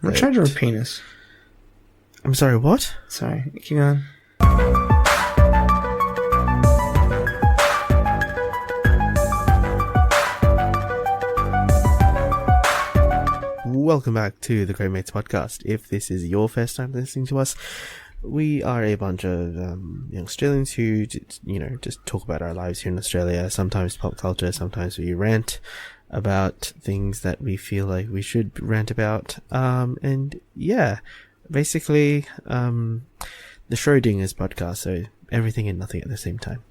I'm trying to draw a penis. I'm sorry, what? Sorry, keep going. Welcome back to the Great Mates podcast. If this is your first time listening to us, we are a bunch of young Australians who, just talk about our lives here in Australia. Sometimes pop culture, sometimes we rant about things that we feel like we should rant about. And yeah, basically, the Schrodinger's podcast, so everything and nothing at the same time.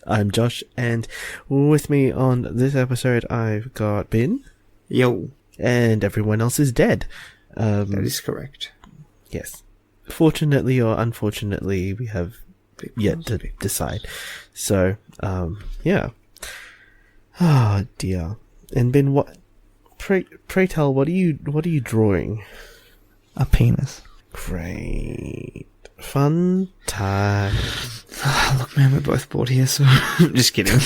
I'm Josh, and with me on this episode, I've got Ben. Yo. And everyone else is dead. That is correct. Yes. Fortunately or unfortunately, we have yet to decide. So, yeah. Oh dear. And Ben, pray tell, what are you drawing? A penis. Great. Fun time. Look, man, we're both bored here, so I'm just kidding.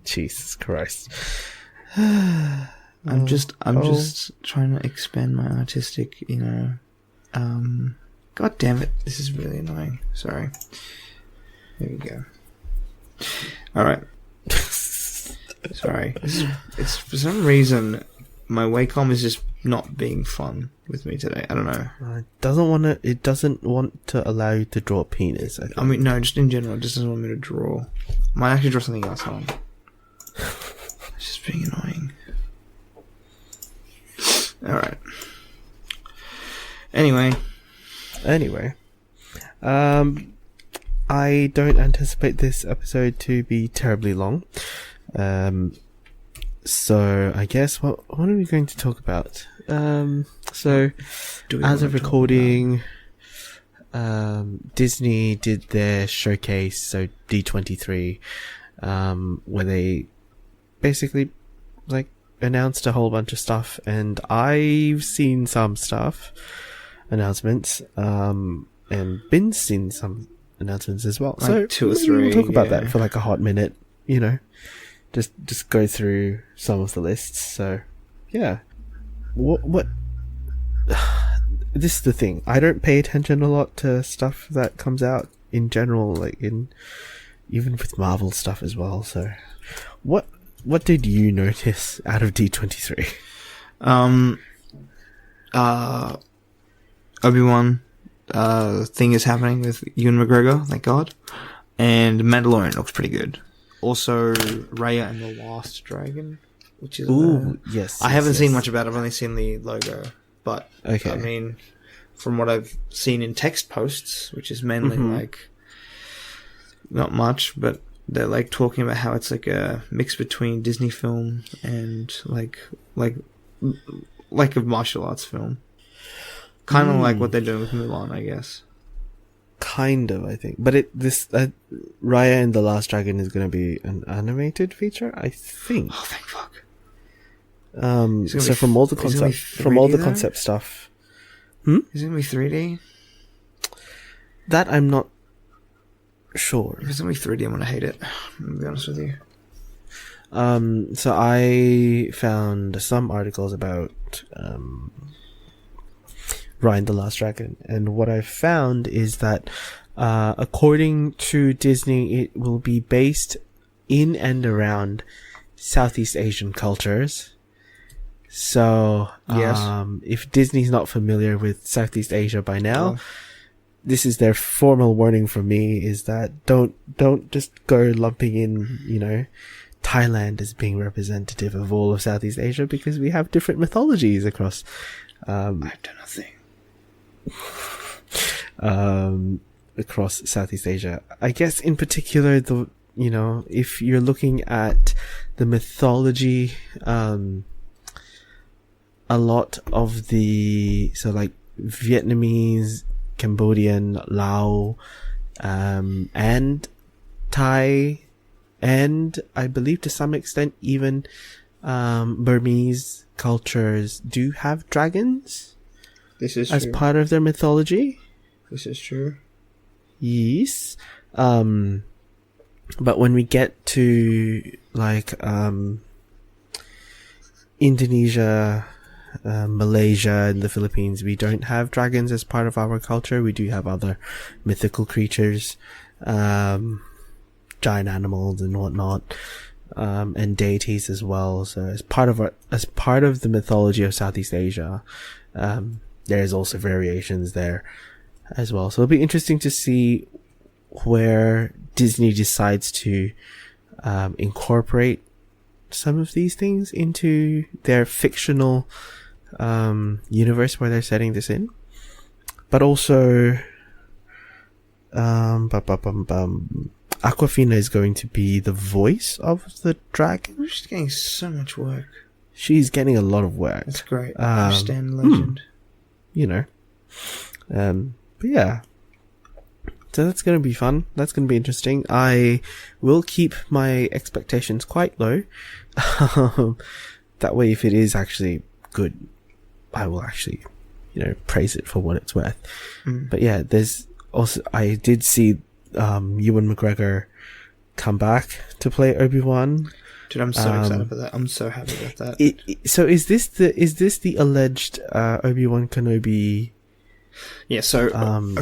Jesus Christ. I'm just trying to expand my artistic, God damn it, this is really annoying. Sorry. There we go. Alright. Sorry. It's for some reason, my Wacom is just not being fun with me today. I don't know. It doesn't want to allow you to draw a penis, I think. I mean, no, just in general, it just doesn't want me to draw. I might actually draw something else on. It's just being annoying. Alright. Anyway, I don't anticipate this episode to be terribly long. So I guess what are we going to talk about? So as of recording, Disney did their showcase, so D23, where they basically announced a whole bunch of stuff, and I've seen some announcements, and Ben's seen some announcements as well. So 2 or 3. We'll talk about that for a hot minute, just go through some of the lists. So yeah, what this is the thing, I don't pay attention a lot to stuff that comes out in general, even with Marvel stuff as well. So what did you notice out of D23? Obi-Wan thing is happening with Ewan McGregor, thank God. And Mandalorian looks pretty good. Also, Raya and the Last Dragon, which is... yes. I haven't seen much about it, I've only seen the logo. But, okay. I mean, from what I've seen in text posts, which is mainly not much, but they're talking about how it's a mix between Disney film and like a martial arts film. Kind of like what they're doing with Mulan, I guess. Kind of, I think. But Raya and the Last Dragon is going to be an animated feature, I think. Oh, thank fuck. So from all the concept stuff. Is it going to be 3D? That I'm not sure. If it's going to be 3D, I'm going to hate it. I'm going to be honest with you. So I found some articles about Raya and the Last Dragon, and what I found is that according to Disney, it will be based in and around Southeast Asian cultures. So yes. If Disney's not familiar with Southeast Asia by now, this is their formal warning from me, is that don't just go lumping in, Thailand as being representative of all of Southeast Asia, because we have different mythologies across. I've done nothing. Across Southeast Asia. I guess in particular, if you're looking at the mythology, a lot of Vietnamese, Cambodian, Lao, and Thai, and I believe to some extent even Burmese cultures do have dragons. This is as true. Part of their mythology. This is true. Yes. But when we get to Indonesia Malaysia and the Philippines, we don't have dragons as part of our culture. We do have other mythical creatures, giant animals and whatnot, and deities as well. So as part of the mythology of Southeast Asia, there's also variations there as well. So it'll be interesting to see where Disney decides to incorporate some of these things into their fictional universe where they're setting this in. But also Aquafina is going to be the voice of the dragon. She's getting so much work. She's getting a lot of work. That's great. Stan legend. You know. But yeah. So that's going to be fun. That's going to be interesting. I will keep my expectations quite low. That way, if it is actually good, I will actually, praise it for what it's worth. But yeah, there's also, I did see Ewan McGregor come back to play Obi-Wan. Dude, I'm so excited for that. I'm so happy about that. So is this the alleged Obi-Wan Kenobi? Yeah, so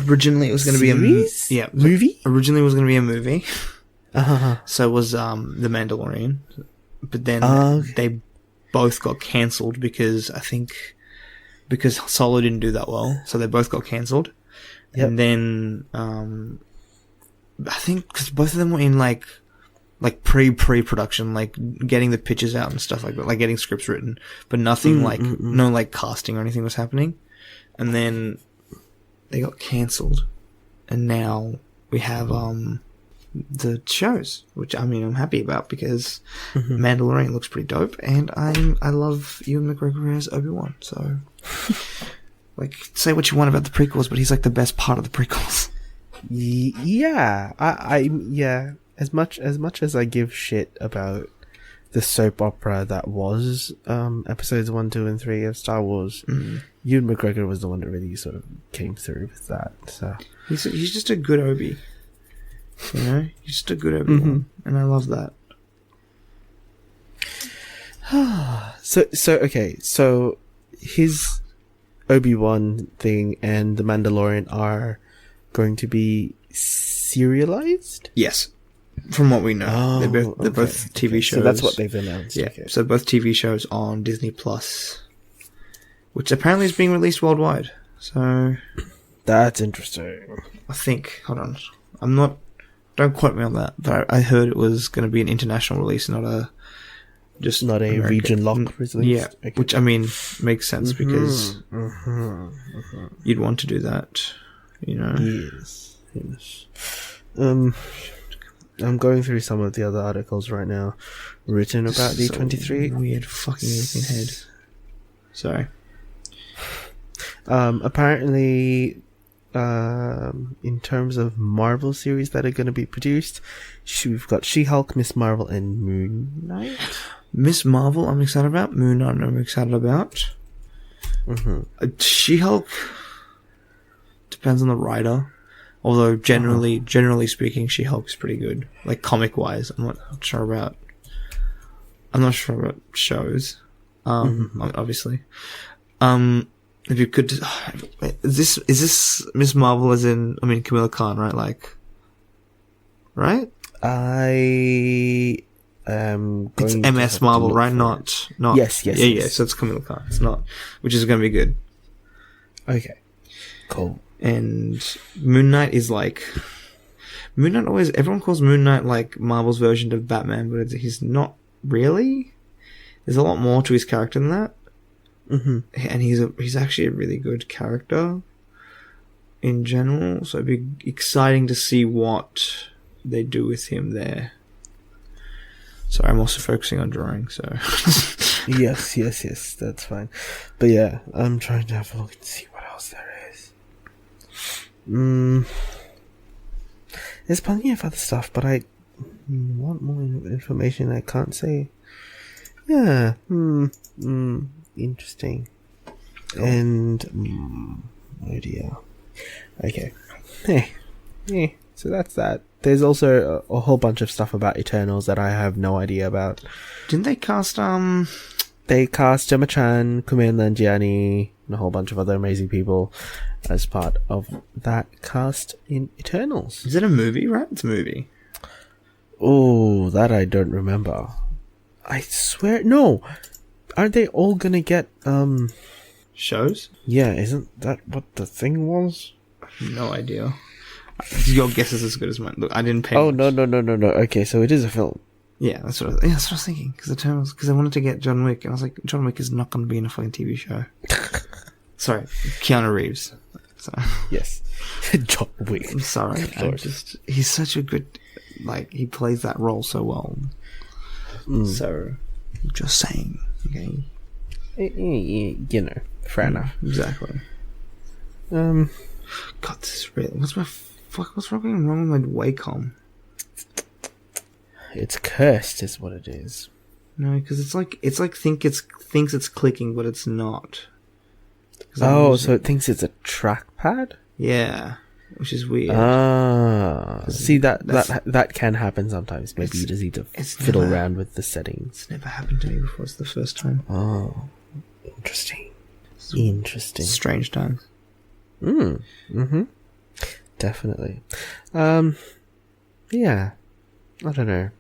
originally it was going to be a movie. Originally it was going to be a movie. So it was The Mandalorian, but then they both got cancelled because Solo didn't do that well, so they both got cancelled. Yep. And then I think because both of them were in like pre-production, like getting the pictures out and stuff like that, like getting scripts written, but nothing no like casting or anything was happening. And then they got cancelled, and now we have the shows, which I'm happy about because Mandalorian looks pretty dope, and I love Ewan McGregor as Obi-Wan. So, like, say what you want about the prequels, but he's like the best part of the prequels. Yeah, yeah. As much as I give shit about the soap opera that was episodes 1, 2, and 3 of Star Wars, Ewan McGregor was the one that really sort of came through with that. So he's just a good Obi, he's just a good Obi-Wan, and I love that. So his Obi-Wan thing and the Mandalorian are going to be serialized? Yes. From what we know, they're both TV shows. So that's what they've announced. Yeah, so both TV shows on Disney Plus, which apparently is being released worldwide. So that's interesting. I think. Hold on, don't quote me on that, but I heard it was going to be an international release, not a region lock release. Yeah, okay. Which makes sense because you'd want to do that, Yes. I'm going through some of the other articles right now written about D23. Weird fucking looking head. Sorry. Apparently, in terms of Marvel series that are going to be produced, we've got She-Hulk, Miss Marvel, and Moon Knight. Miss Marvel, I'm excited about. Moon Knight, I'm excited about. She-Hulk depends on the writer. Although generally speaking, She-Hulk is pretty good. Like comic wise, I'm not sure about shows. Obviously. If you could, is this Miss Marvel as in Kamala Khan, right? Like, right? I am going. It's MS Marvel, right? Not. Yes. Yeah. So it's Kamala Khan. It's not, which is going to be good. Okay. Cool. And Moon Knight is like... Moon Knight always... Everyone calls Moon Knight like Marvel's version of Batman, but he's not really. There's a lot more to his character than that. And he's actually a really good character in general, so it'd be exciting to see what they do with him there. Sorry, I'm also focusing on drawing, so... Yes, that's fine. But yeah, I'm trying to have a look and see what else there is. There's plenty of other stuff, but I want more information. I can't say. Yeah. Interesting. Cool. And oh dear. Okay. Hey. So that's that. There's also a whole bunch of stuff about Eternals that I have no idea about. Didn't they cast the they cast Gemma Chan, Kumail Nanjiani, and a whole bunch of other amazing people as part of that cast in Eternals. Is it a movie, right? It's a movie. Oh, that I don't remember. I swear, no. Aren't they all gonna get, Shows? Yeah, isn't that what the thing was? No idea. Your guess is as good as mine. Look, I didn't pay Oh, much. no. Okay, so it is a film. Yeah, that's what I was thinking. Because I wanted to get John Wick, and I was like, John Wick is not going to be in a fucking TV show. Sorry, Keanu Reeves. So. Yes. John Wick. I'm sorry. He's such a good, he plays that role so well. So, just saying, okay? You know, fair enough. Exactly. God, this is really, what's wrong with my Wacom? It's cursed, is what it is. No, because it's like thinks it's clicking, but it's not. Oh, so it thinks it's a trackpad? Yeah, which is weird. See, that can happen sometimes. Maybe you just need to fiddle around with the settings. It's never happened to me before. It's the first time. Oh, interesting. Interesting. Strange times. Definitely. Yeah. I don't know.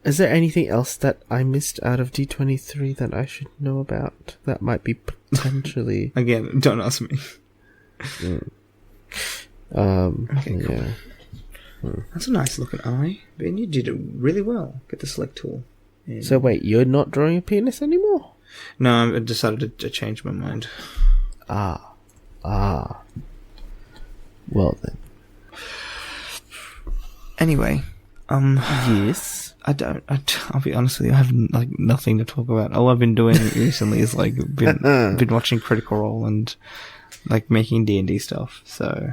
Is there anything else that I missed out of D23 that I should know about that might be potentially... Again, don't ask me. Okay, yeah. Cool. That's a nice looking eye. Ben, you did it really well. Get the select tool. And... So wait, you're not drawing a penis anymore? No, I decided to change my mind. Ah. Well then. Anyway, yes. I'll be honest with you, I have nothing to talk about. All I've been doing recently is been watching Critical Role and making D&D stuff. So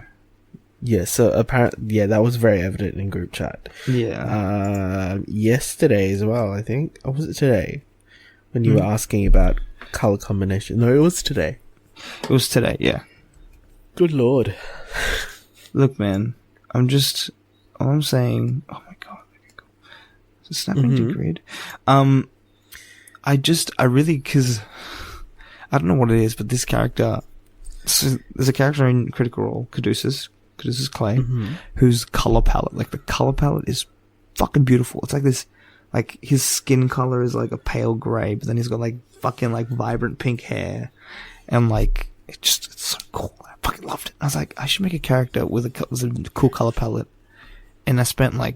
yeah, so apparently, that was very evident in group chat. Yeah. Yesterday as well, I think. Or was it today? When you were asking about color combination. No, it was today. It was today, yeah. Good lord. Look, man, all I'm saying, oh my god, is it snapping to grid? Because I don't know what it is, but this character, so there's a character in Critical Role, Caduceus Clay, whose color palette, the color palette is fucking beautiful. It's this, his skin color is a pale gray, but then he's got fucking vibrant pink hair, and it's so cool. I fucking loved it. I was like, I should make a character with a cool color palette. And I spent a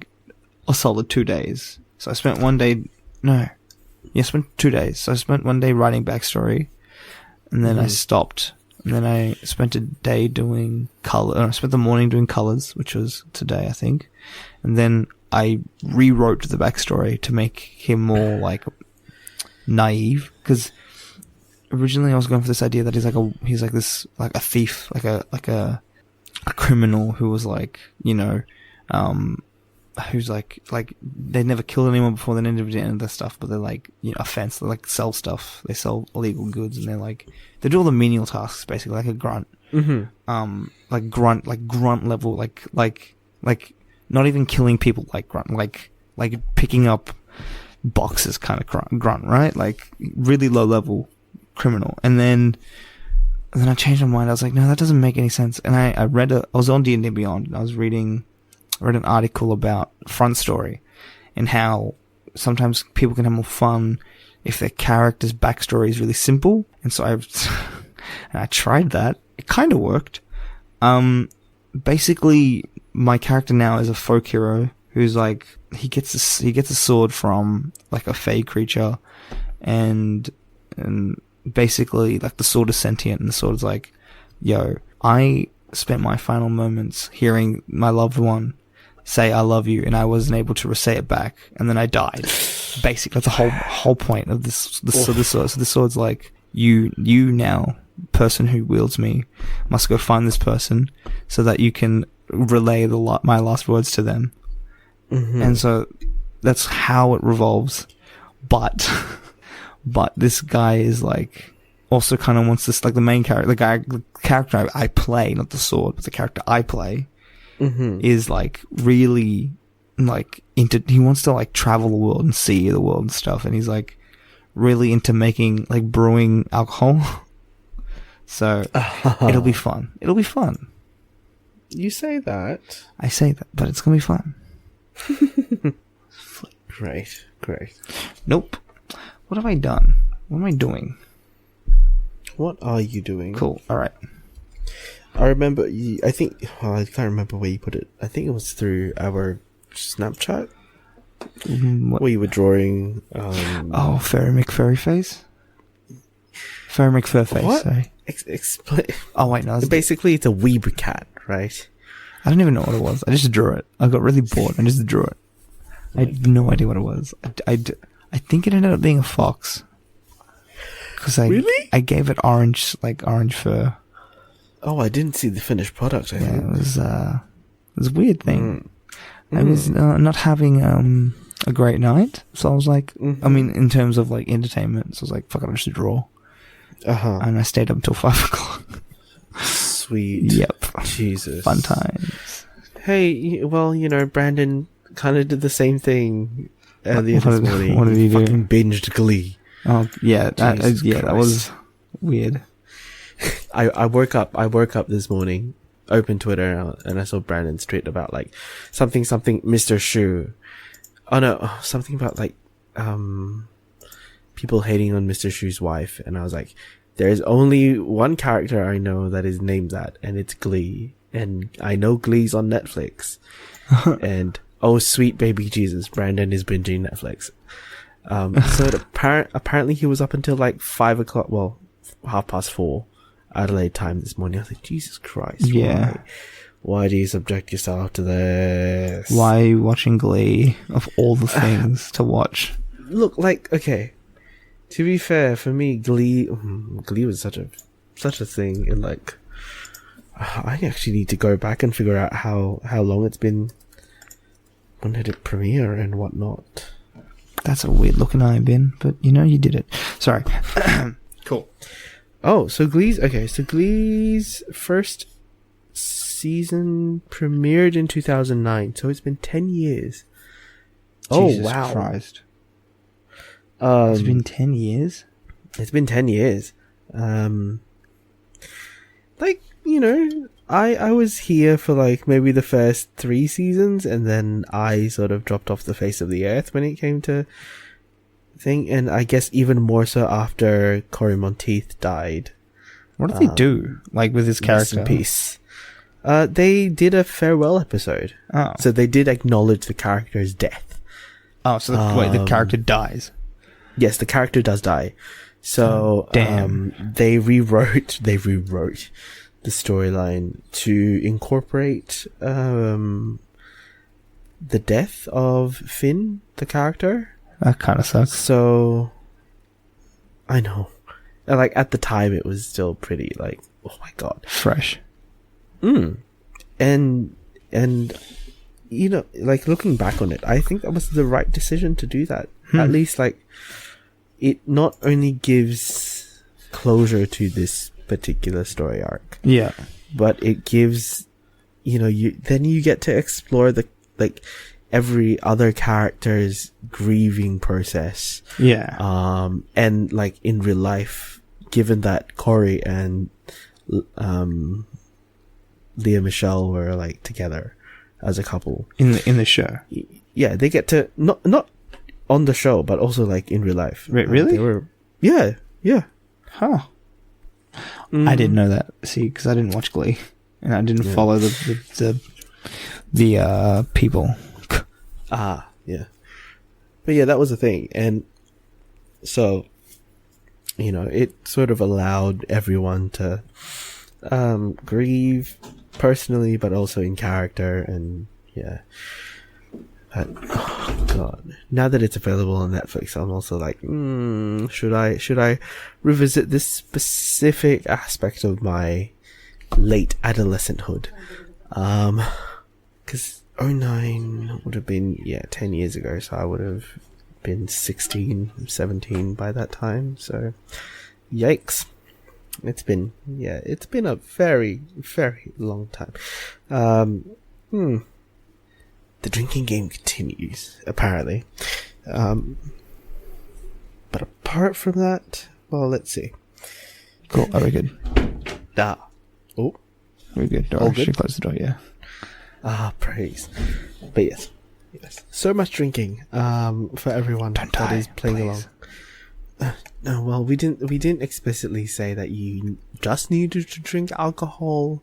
solid 2 days. So I spent 1 day, I spent 2 days. So I spent 1 day writing backstory, and then I stopped. And then I spent a day doing color. I spent the morning doing colors, which was today, I think. And then I rewrote the backstory to make him more naive, because originally I was going for this idea that he's a thief, a criminal who was who's they never killed anyone before, they never did any of that stuff, but they're offense, they sell stuff, they sell illegal goods, and they do all the menial tasks, basically, like a grunt. Grunt level, not even killing people grunt, like picking up boxes kind of grunt, right? Really low level criminal. And then I changed my mind. I was like, no, that doesn't make any sense. And I was on D&D Beyond, and I read an article about Front Story and how sometimes people can have more fun if their character's backstory is really simple. And so I tried that. It kind of worked. Basically, my character now is a folk hero who's he gets a sword from a fey creature, and basically the sword is sentient, and the sword is yo, I spent my final moments hearing my loved one say I love you, and I wasn't able to say it back, and then I died. Basically, that's the whole point of this sword. So the sword's you now, person who wields me, must go find this person so that you can relay my last words to them. And so that's how it revolves. But this guy is also kind of wants this, the main character, the character I play, not the sword, but the character I play, is really he wants to travel the world and see the world and stuff, and he's really into making, like, brewing alcohol. So it'll be fun. It'll be fun. You say that. I say that, but it's gonna be fun. Great. Nope. What have I done? What am I doing? What are you doing? Cool. All right. I remember. I think. I can't remember where you put it. I think it was through our Snapchat. Where you were drawing. Fairy McFurry face. Fairy McFur face. What? Sorry. Explain. Oh wait, no. Basically, it's a weeb cat, right? I don't even know what it was. I just drew it. I got really bored and just drew it. I had no idea what it was. I think it ended up being a fox. Really? I gave it orange fur. Oh, I didn't see the finished product. I think it was a weird thing. I was not having a great night, so I was like, I mean, in terms of like entertainment, so I was like, fuck it, I'll just draw. And I stayed up until 5 o'clock. Sweet. Yep. Jesus. Fun times. Hey, well, Brandon kind of did the same thing earlier this morning. What did he do? Fucking binged Glee. Oh yeah, that was weird. I woke up this morning, opened Twitter, and I saw Brandon's tweet about like something Mr. Shu. Oh no, something about like people hating on Mr. Shu's wife, and I was like, there's only one character I know that is named that, and it's Glee, and I know Glee's on Netflix, and oh sweet baby Jesus, Brandon is binging Netflix. So apparently he was up until like 5 o'clock, well, 4:30 Adelaide time this morning. I was like, Jesus Christ. Yeah. Why do you subject yourself to this? Why are you watching Glee of all the things to watch? Look, like, okay, to be fair, for me, Glee was such a thing, and like, I actually need to go back and figure out how long it's been. When did it premiere and whatnot? That's a weird looking eye, Ben, but you did it. Sorry. Cool. Oh, so Glee's first season premiered in 2009, so it's been 10 years. Jesus wow. Christ. It's been 10 years? It's been 10 years. Like, I was here for like maybe the first 3 seasons, and then I sort of dropped off the face of the earth when it came to thing, and I guess even more so after Cory Monteith died. What did they do, like, with his character? Rest in peace. They did a farewell episode. Oh. So they did acknowledge the character's death. Oh, so the character dies? Yes, the character does die. So, damn. They rewrote the storyline to incorporate the death of Finn, the character. That kind of sucks. So, I know. Like, at the time, it was still pretty, like, oh my god. Fresh. And like, looking back on it, I think that was the right decision to do that. At least, like, it not only gives closure to this particular story arc. Yeah. But it gives, then you get to explore every other character's grieving process. Yeah. And like in real life, given that Corey and Leah Michelle were like together as a couple in the show. Yeah, they get to not on the show, but also like in real life. Really? They were. Yeah. Huh. I didn't know that. See, because I didn't watch Glee, and I didn't follow the people. Yeah. But yeah, that was the thing, and so it sort of allowed everyone to grieve personally, but also in character, and yeah. But, oh god, now that it's available on Netflix, I'm also like, should I revisit this specific aspect of my late adolescenthood? Because 2009 would have been 10 years ago, so I would have been 16, 17 by that time. So, yikes! It's been a very, very long time. The drinking game continues, apparently. But apart from that, well, let's see. Cool. Are we good? Oh, We're good. All I good? should close the door. Yeah. Praise. But yes. So much drinking. For everyone Don't that die, is playing please. along. No, well, we didn't explicitly say that you just needed to drink alcohol.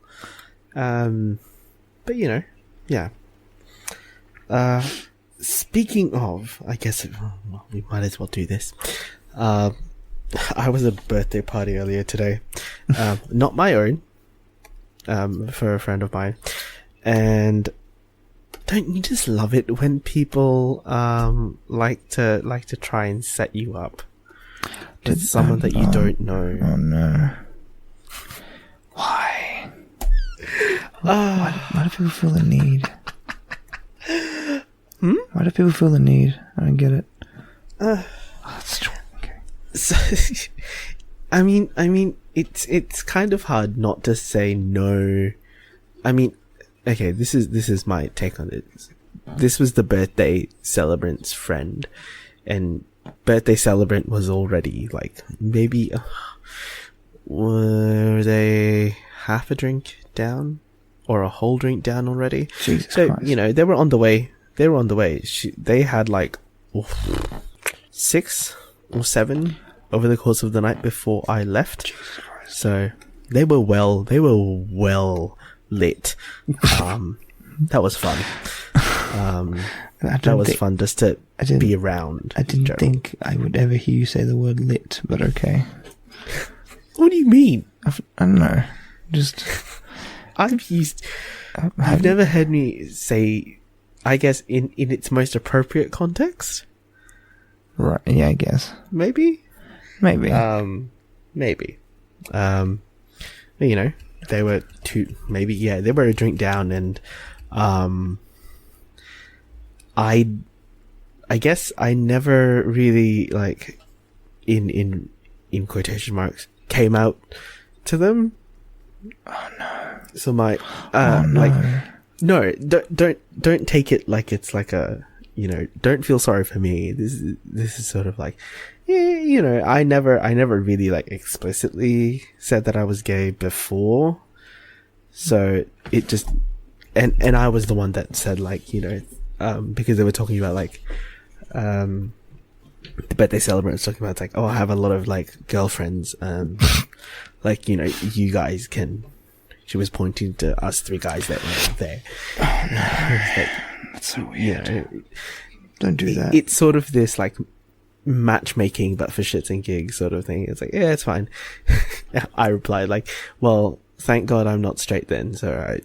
But you know, yeah. Speaking of, I guess well, we might as well do this. I was at a birthday party earlier today, not my own, for a friend of mine, and don't you just love it when people like to try and set you up with someone that you don't know? Oh no! Why? Why do people feel the need? Why do people feel the need? I don't get it. That's true. Okay. So, I mean, it's kind of hard not to say no. I mean, okay, this is my take on it. This was the birthday celebrant's friend, and birthday celebrant was already like maybe were they half a drink down or a whole drink down already? Jesus so Christ. you know they were on the way. They had like 6 or 7 over the course of the night before I left. So they were well lit. That was fun. That was fun just to be around. I didn't think I would ever hear you say the word lit, but okay. What do you mean? I don't know. Just I've never heard me say, I guess, in its most appropriate context. Right. Yeah, I guess. Maybe. Maybe. Maybe. You know, they were they were a drink down, and I guess I never really like in quotation marks came out to them. Oh no. So my oh no. like no, don't take it like it's like a, you know, don't feel sorry for me. This is sort of like, yeah, you know, I never really like explicitly said that I was gay before. So it just, and I was the one that said, like, you know, because they were talking about like, the birthday celebrant was talking about, it's like, oh, I have a lot of like girlfriends, like, you know, you guys can. She was pointing to us 3 guys that were there. Oh no. Like, That's so weird. you know, Don't do that. It's sort of this like matchmaking, but for shits and gigs sort of thing. It's like, yeah, it's fine. I replied like, well, thank God I'm not straight then. So I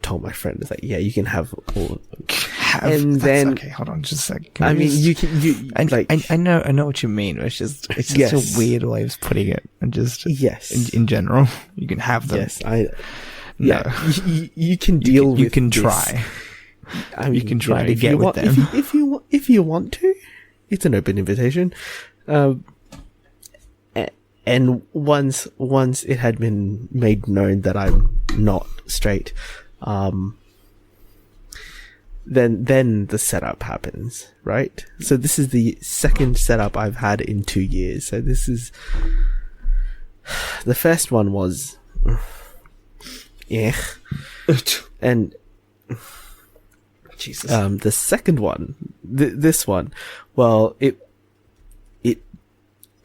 told my friend, it's like, yeah, you can have all. And then, okay, hold on just a sec. I mean, I know what you mean. It's just Yes. a weird way of putting it, and just yes, in general, you can have them. yes, No. you can deal with. You can this. try. I mean, You can try to if get you with want, them. if you want to, it's an open invitation. And once it had been made known that I'm not straight, then the setup happens, right? So this is the second setup I've had in 2 years. So this is, the first one was, yeah, and Jesus. the second one, this one, well, it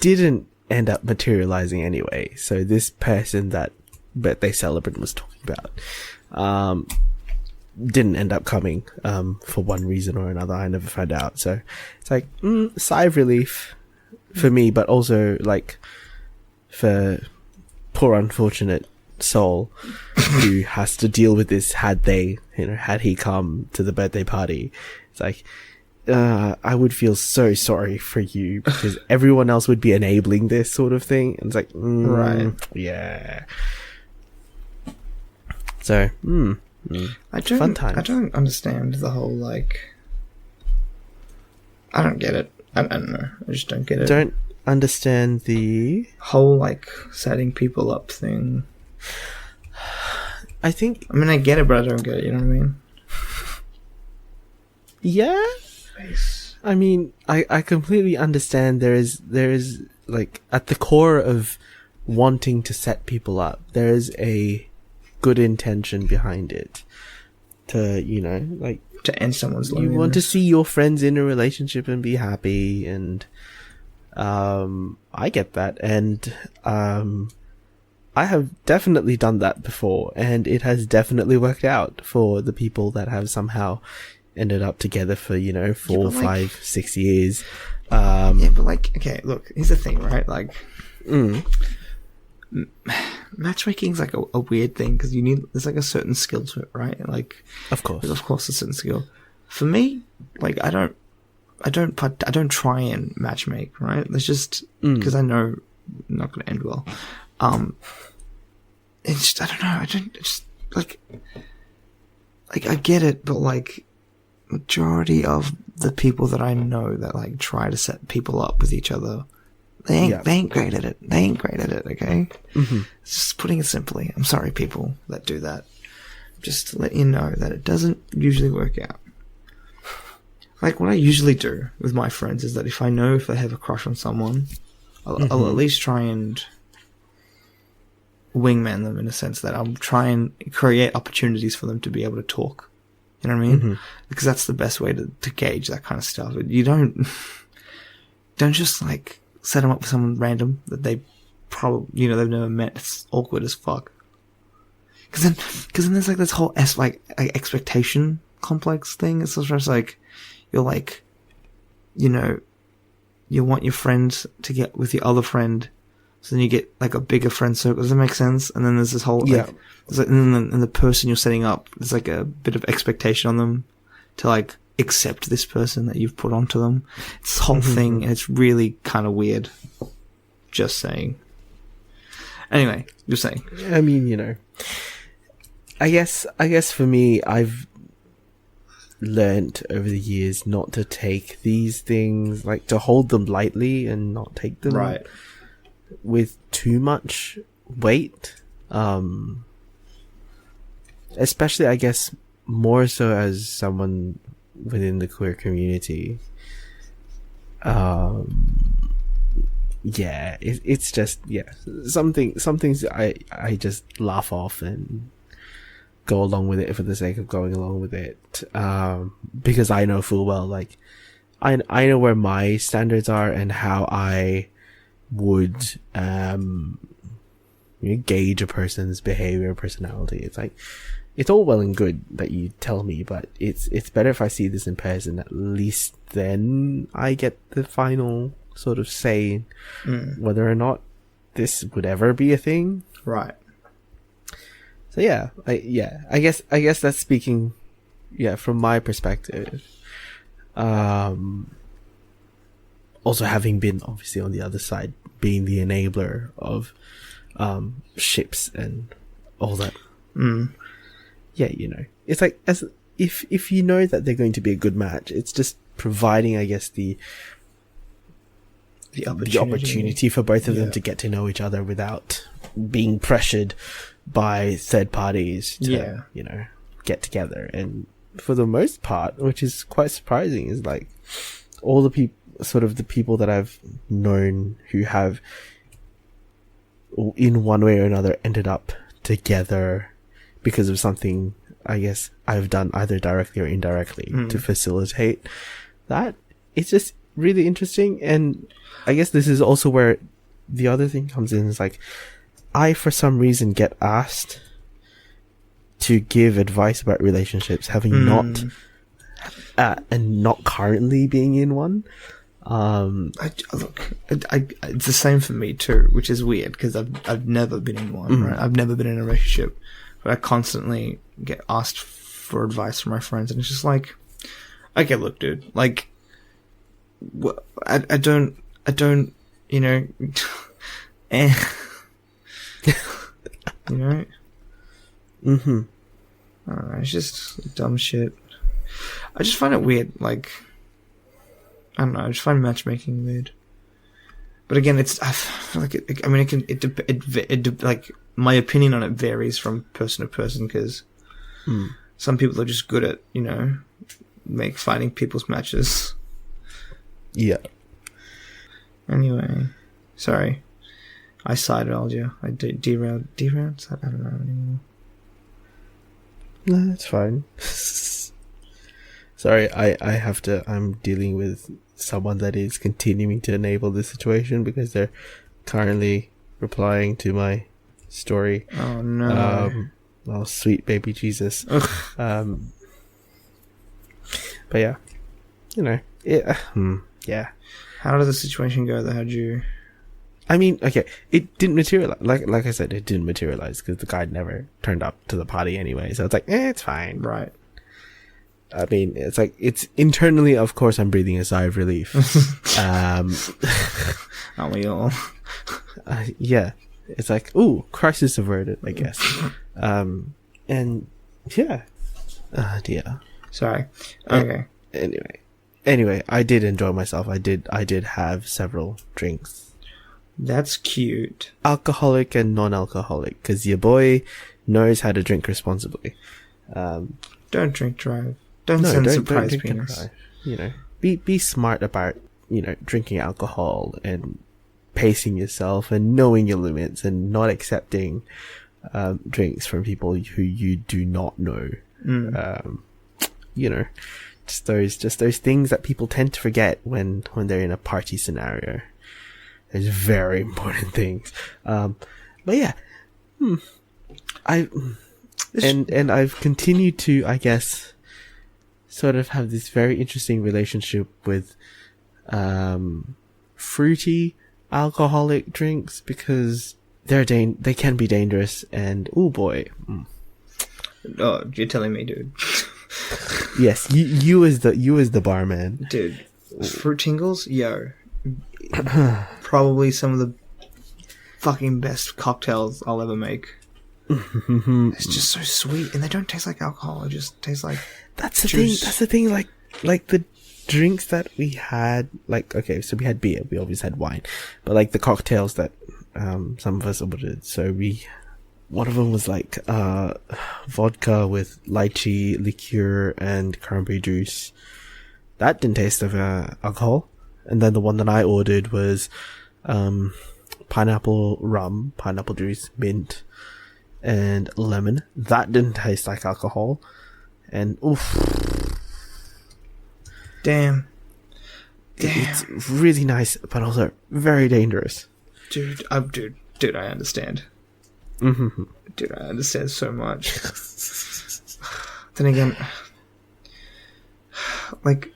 didn't end up materializing anyway. So this person that birthday celebrant was talking about, didn't end up coming, for one reason or another. I never found out. So it's like, sigh of relief for me, but also like for poor unfortunate soul who has to deal with this had he come to the birthday party. It's like, I would feel so sorry for you because everyone else would be enabling this sort of thing. And it's like, right. Yeah. So, fun times. I don't understand the whole, like, I don't get it. I don't know. I just don't get it. Don't understand the whole, like, setting people up thing. I think, I mean, I get it, but I don't get it. You know what I mean? yeah. Face. I mean, I completely understand. There is like at the core of wanting to set people up, there is a good intention behind it. To, you know, like, to end someone's you loneliness. want to see your friends in a relationship and be happy, and I get that, and I have definitely done that before, and it has definitely worked out for the people that have somehow ended up together for, you know, 4, 5, 6 years. Yeah, but like, okay, look, here's the thing, right? Like, matchmaking's like a weird thing because there's like a certain skill to it, right? Like, of course, a certain skill. For me, like, I don't try and matchmake, right? It's just because I know I'm not going to end well. It's just, I don't know. It's like I get it, but like majority of the people that I know that like try to set people up with each other, they ain't great at it. They ain't great at it. Okay, just putting it simply. I'm sorry, people that do that. Just to let you know that it doesn't usually work out. Like, what I usually do with my friends is that if I know if they have a crush on someone, I'll at least try and wingman them in a sense that I'll try and create opportunities for them to be able to talk. You know what I mean? Because that's the best way to gauge that kind of stuff. You don't just like set them up with someone random that they probably, you know, they've never met. It's awkward as fuck. Because then there's like this whole expectation complex thing. It's just like, you're like, you know, you want your friend to get with your other friend, so then you get like a bigger friend circle. Does that make sense? And then there's this whole and the person you're setting up, there's like a bit of expectation on them to like accept this person that you've put onto them. It's this whole thing, and it's really kind of weird. Just saying. Anyway, just saying. I mean, you know, I guess for me, I've learnt over the years not to take these things, like to hold them lightly and not take them with too much weight. Especially, I guess, more so as someone within the queer community. It's just, some things I just laugh off and go along with it for the sake of going along with it, because I know full well, like, I know where my standards are and how I would gauge a person's behavior, personality. It's like, it's all well and good that you tell me, but it's better if I see this in person. At least then I get the final sort of say whether or not this would ever be a thing, right? So I guess that's speaking, from my perspective. Also having been obviously on the other side, being the enabler of ships and all that. You know, it's like, as if you know that they're going to be a good match, it's just providing, I guess, the opportunity for both of them to get to know each other without being pressured by third parties to, you know, get together. And for the most part, which is quite surprising, is like all the people that I've known who have in one way or another ended up together because of something, I guess, I've done either directly or indirectly to facilitate that. It's just really interesting. And I guess this is also where the other thing comes in, is like, I, for some reason, get asked to give advice about relationships, having not and not currently being in one. It's the same for me too, which is weird because I've never been in one. Right? I've never been in a relationship, but I constantly get asked for advice from my friends, and it's just like, okay, look, dude, like, I don't, you know, you know? I don't know, it's just dumb shit. I just find it weird, like, I don't know, I just find matchmaking weird. But again, I feel like it like, my opinion on it varies from person to person, because some people are just good at, you know, finding people's matches. Yeah. Anyway, Sorry. I side-railed you. I derailed? I don't know anymore. No, it's fine. Sorry, I'm dealing with someone that is continuing to enable this situation because they're currently replying to my story. Oh no. Oh, sweet baby Jesus. But yeah, yeah. How did the situation go though? I mean, okay, it didn't materialize. Like I said, it didn't materialize because the guy never turned up to the party anyway. So it's like, it's fine. Right. I mean, it's internally, of course, I'm breathing a sigh of relief. Aren't we all? Yeah. It's like, ooh, crisis averted, I guess. And yeah. Dear. Sorry. Okay. Anyway, I did enjoy myself. I did have several drinks. That's cute. Alcoholic and non-alcoholic, because your boy knows how to drink responsibly. Don't drink drive. Don't send surprise penis. Be smart about, drinking alcohol and pacing yourself and knowing your limits and not accepting drinks from people who you do not know. Just those things that people tend to forget when they're in a party scenario. There's very important things. But yeah, I've continued to, I guess, sort of have this very interesting relationship with fruity alcoholic drinks because they can be dangerous and oh boy. Oh, you're telling me, dude. Yes, you as the barman, dude. Fruit tingles, yo. Probably some of the fucking best cocktails I'll ever make. It's just so sweet, and they don't taste like alcohol. It just tastes like that's the juice. thing. That's the thing. Like the drinks that we had. Like, okay, so we had beer. We always had wine, but like the cocktails that some of us ordered. So one of them was like vodka with lychee liqueur and cranberry juice. That didn't taste of alcohol. And then the one that I ordered was pineapple rum, pineapple juice, mint, and lemon. That didn't taste like alcohol. And oof. Damn. It's really nice, but also very dangerous. Dude, I understand. Mm-hmm. Dude, I understand so much. Then again, like,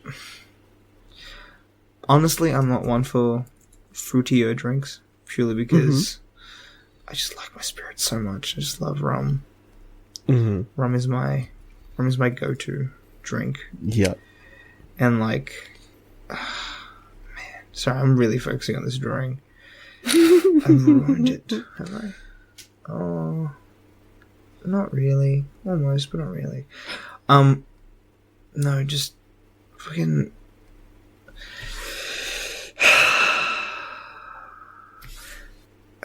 honestly, I'm not one for fruitier drinks, purely because I just like my spirits so much. I just love rum. Mm-hmm. Rum is my go-to drink. Yeah. And like, man, sorry, I'm really focusing on this drawing. I've ruined it, have I? Oh, not really. Almost, but not really. No, just fucking.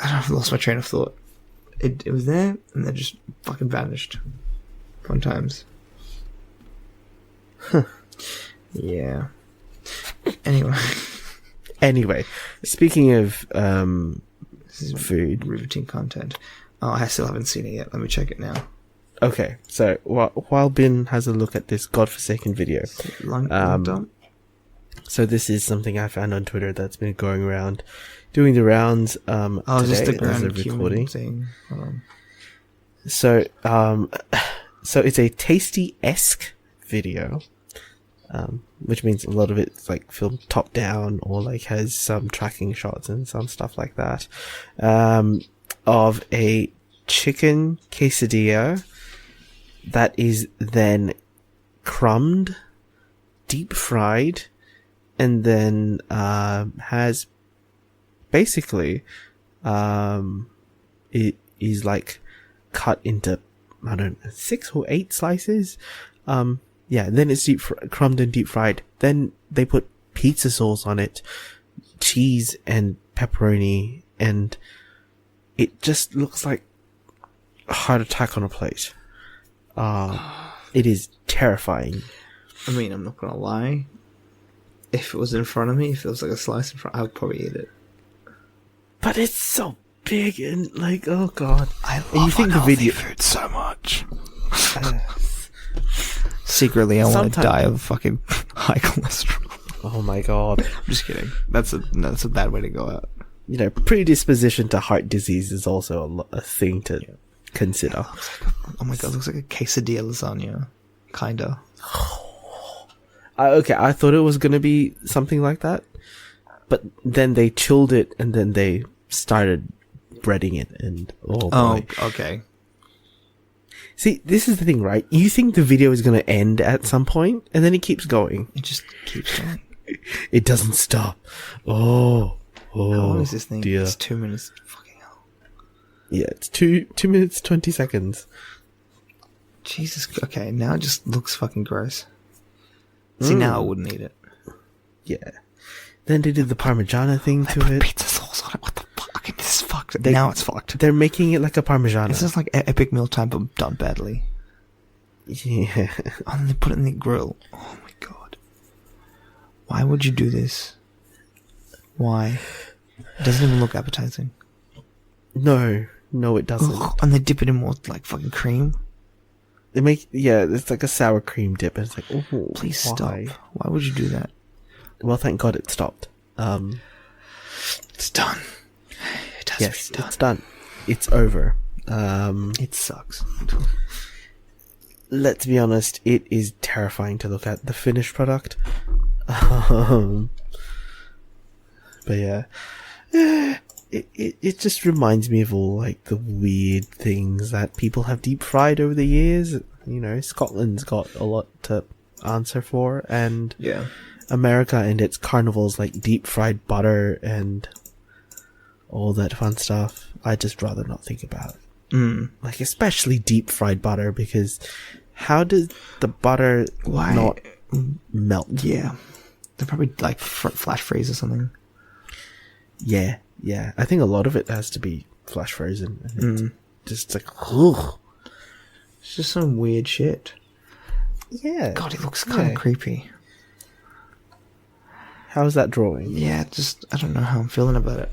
I've lost my train of thought. It was there, and then just fucking vanished. Fun times. Huh. Yeah. Anyway, speaking of this is food, riveting content. Oh, I still haven't seen it yet. Let me check it now. Okay, so while Ben has a look at this godforsaken video, so this is something I found on Twitter that's been going around, doing the rounds today as of recording. Thing. So it's a tasty-esque video, which means a lot of it's like filmed top down or like has some tracking shots and some stuff like that, of a chicken quesadilla that is then crumbed, deep fried, and then has basically it is like cut into, I don't know, 6 or 8 slices. Yeah, then it's crumbed and deep fried. Then they put pizza sauce on it, cheese and pepperoni, and it just looks like a heart attack on a plate. It is terrifying. I mean, I'm not gonna lie. If it was in front of me, if it was like a slice in front, I would probably eat it. But it's so big and like, oh god. I love and you think unhealthy the video food so much. Secretly, I want to die of fucking high cholesterol. Oh my god. I'm just kidding. That's a bad way to go out. You know, predisposition to heart disease is also a thing to consider. Oh my god, it looks like a quesadilla lasagna. Kinda. Okay, I thought it was going to be something like that. But then they chilled it and then they started breading it and oh boy. Oh, okay. See, this is the thing, right? You think the video is going to end at some point and then it keeps going. It just keeps going. It doesn't stop. Oh. How long is this thing? Dear. It's 2 minutes. Fucking hell. Yeah, it's 2 minutes, 20 seconds. Jesus. Okay, now it just looks fucking gross. See, now I wouldn't eat it. Yeah. Then they did the Parmigiana thing to it. Pizza sauce on it. What the fuck? This is fucked. Now it's fucked. They're making it like a Parmigiana. It's just like epic mealtime, but done badly. Yeah. And they put it in the grill. Oh my god. Why would you do this? Why? It doesn't even look appetizing. No, it doesn't. Ugh, and they dip it in more like fucking cream. It's like a sour cream dip. And it's like, oh, please stop. Why would you do that? Well, thank God it stopped. It's done. It has been done. It's done. It's over. It sucks. Let's be honest, it is terrifying to look at the finished product. But yeah, it just reminds me of all like the weird things that people have deep fried over the years. You know, Scotland's got a lot to answer for, and yeah, America and its carnivals like deep fried butter and all that fun stuff. I'd just rather not think about. Like especially deep fried butter, because how does the butter not melt? Yeah, they're probably like flash freeze or something. Yeah. I think a lot of it has to be flash frozen. And it's just like, ugh. It's just some weird shit. Yeah. God, it looks kind of creepy. How's that drawing? Yeah, I don't know how I'm feeling about it.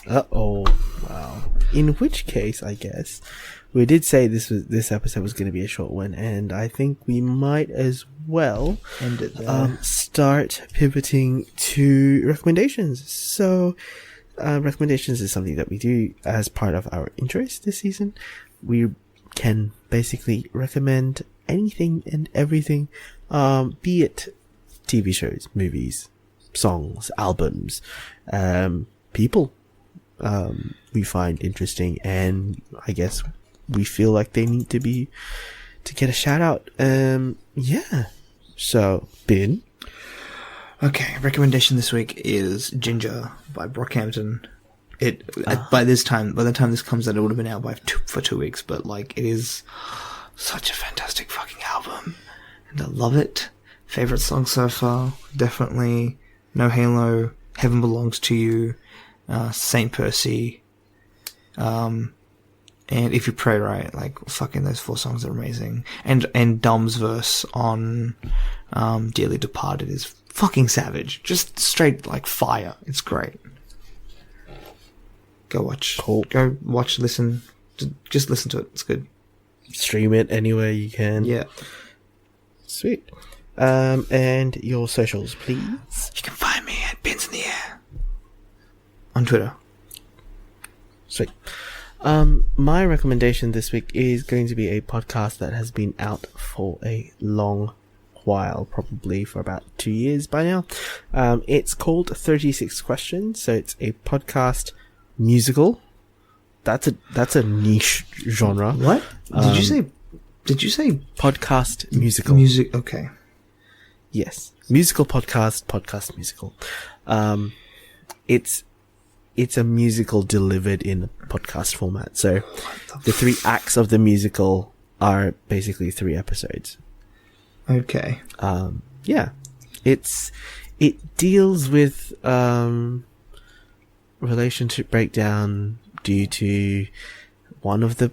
Uh-oh. Wow. In which case, I guess, we did say this episode was going to be a short one, and I think we might as well end it there. Start pivoting to recommendations. So, recommendations is something that we do as part of our intros this season. We can basically recommend anything and everything, be it TV shows, movies, songs, albums, people we find interesting, and I guess we feel like they need to get a shout out. Yeah. So, Bin. Okay, recommendation this week is Ginger by Brockhampton. By the time this comes out, it would have been out for 2 weeks, but like it is such a fantastic fucking album, and I love it. Favorite song so far, definitely No Halo, Heaven Belongs to You, Saint Percy, and If You Pray Right. Like fucking those 4 songs are amazing, and Dom's verse on Dearly Departed is fucking savage, just straight like fire. It's great. Go watch, listen, just listen to it. It's good. Stream it anywhere you can. Yeah. Sweet. And your socials, please. You can find me at Bins in the Air on Twitter. Sweet. My recommendation this week is going to be a podcast that has been out for a long while, probably for about 2 years by now. It's called 36 Questions, so it's a podcast musical. That's a niche genre. What? Did you say podcast musical? Music, okay. Yes. Musical podcast musical. It's a musical delivered in podcast format. So the 3 acts of the musical are basically 3 episodes. Okay. Yeah. It deals with relationship breakdown due to one of the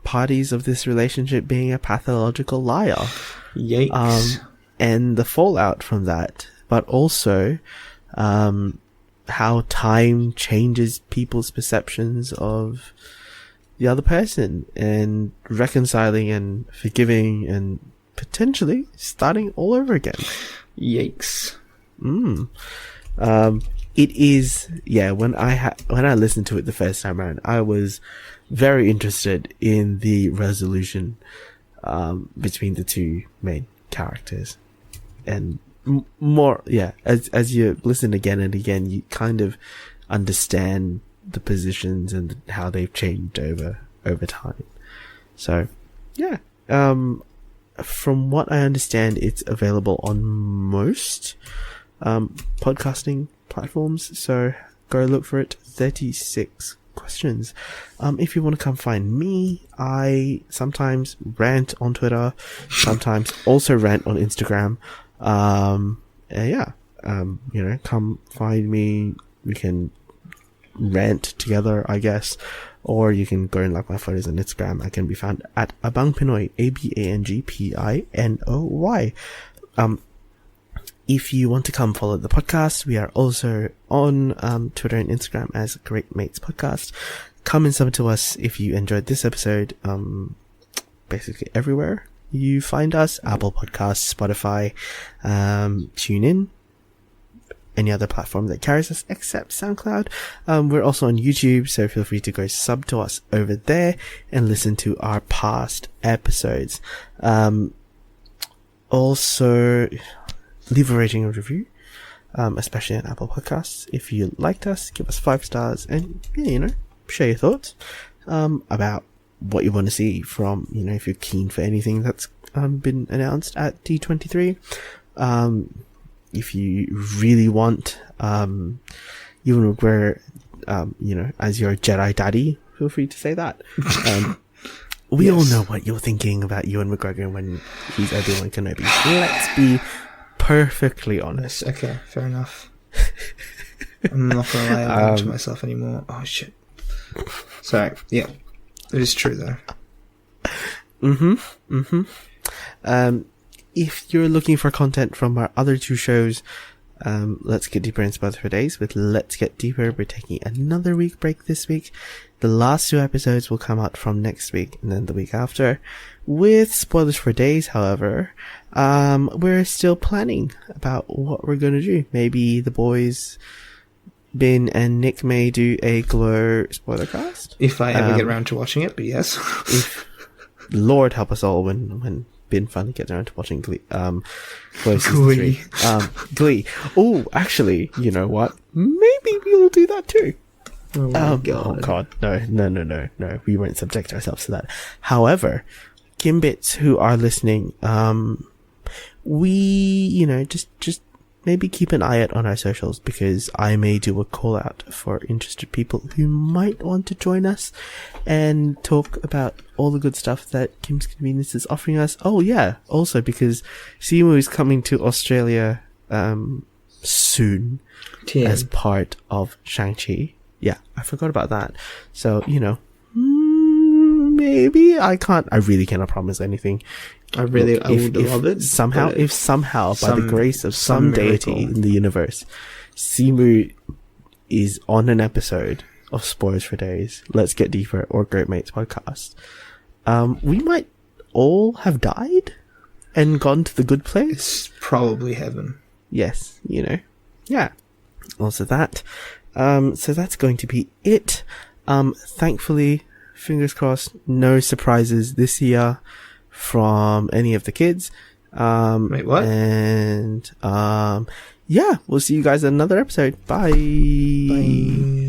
parties of this relationship being a pathological liar. Yikes. And the fallout from that, but also how time changes people's perceptions of the other person, and reconciling and forgiving and potentially starting all over again. Yikes. It is, when I listened to it the first time around, I was very interested in the resolution between the two main characters. And more, as you listen again and again, you kind of understand the positions and how they've changed over time. So, from what I understand, it's available on most podcasting platforms, so go look for it. 36 questions. If you want to come find me, I sometimes rant on Twitter, sometimes also rant on Instagram. Come find me. We can rant together, I guess, or you can go and like my photos on Instagram. I can be found at abangpinoy, ABANGPINOY. If you want to come follow the podcast, we are also on Twitter and Instagram as Great Mates Podcast. Come and sub to us if you enjoyed this episode. Basically everywhere you find us: Apple Podcasts, Spotify, TuneIn, any other platform that carries us except SoundCloud. We're also on YouTube, so feel free to go sub to us over there and listen to our past episodes. Also, leave a rating and review, especially on Apple Podcasts. If you liked us, give us 5 stars and, share your thoughts about what you want to see from, if you're keen for anything that's been announced at D23. If you really want Ewan McGregor, as your Jedi daddy, feel free to say that. We all know what you're thinking about Ewan McGregor when he's Obi-Wan Kenobi. Let's be perfectly honest. Okay, fair enough. I'm not gonna lie, I'm to myself anymore. Oh shit. Sorry. Yeah, it is true though. If you're looking for content from our other 2 shows, Let's Get Deeper in Spoilers for Days with Let's Get Deeper, we're taking another week break this week. The last 2 episodes will come out from next week and then the week after. With Spoilers for Days, however, we're still planning about what we're going to do. Maybe the boys, Bin and Nick, may do a Glow spoiler cast. If I ever get around to watching it, but yes. If Lord help us all when Bin finally gets around to watching Glee. Glee. Glee. Oh, actually, you know what? Maybe we'll do that too. Oh my God. No. We won't subject ourselves to that. However, Gimbits who are listening, we, just maybe keep an eye out on our socials, because I may do a call out for interested people who might want to join us and talk about all the good stuff that Kim's Convenience is offering us. Oh yeah, also because Simu is coming to Australia soon as part of Shang-Chi. Yeah, I forgot about that. So, maybe I really cannot promise anything. I would love it. Somehow, by the grace of some deity in the universe, Simu is on an episode of Spoilers for Days, Let's Get Deeper, or Great Mates Podcast, we might all have died and gone to the good place. It's probably heaven. Yes, yeah. Also that. So that's going to be it. Thankfully, fingers crossed, no surprises this year from any of the kids. Wait, what? And, we'll see you guys in another episode. Bye. Bye.